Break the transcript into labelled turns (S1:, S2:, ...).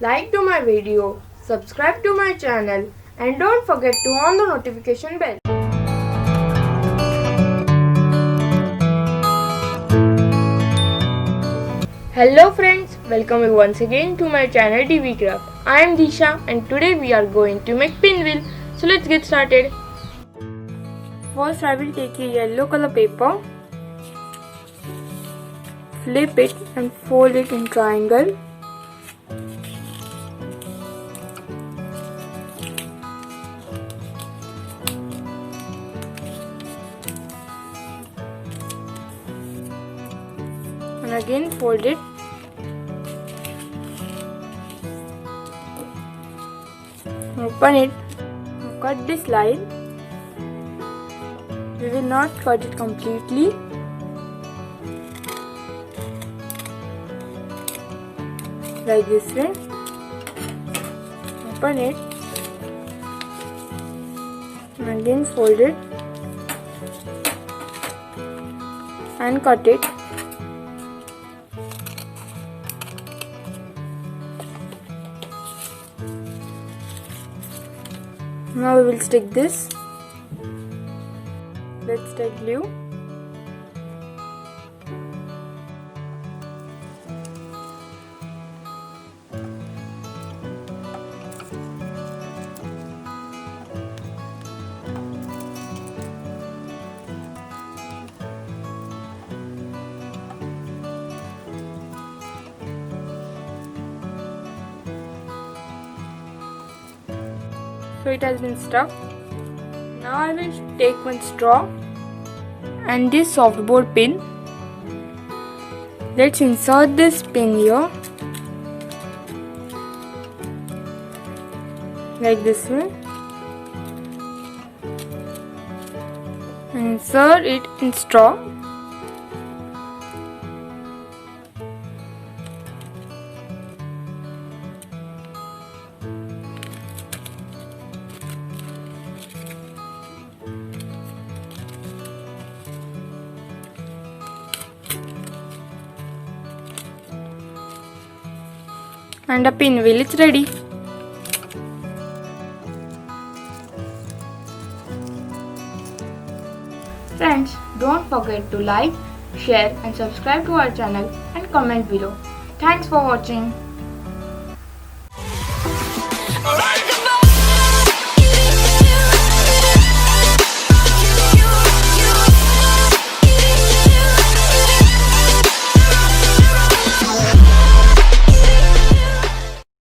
S1: like to my video, subscribe to my channel and don't forget to on the notification bell. Hello friends, welcome you once again to my channel TV Craft. I am Disha and today we are going to make pinwheel. So let's get started. First I will take a yellow color paper, flip it and fold it in triangle. And again fold it. Open it. Cut this line. We will not cut it completely. Like this way. Open it. And again fold it. And cut it. Now we will stick this. Let's take glue. So it has been stuck. Now I will take one straw and this softboard pin. Let's insert this pin here, like this way, and insert it in straw. And a pinwheel is ready. Friends, don't forget to like, share and subscribe to our channel and comment below. Thanks for watching.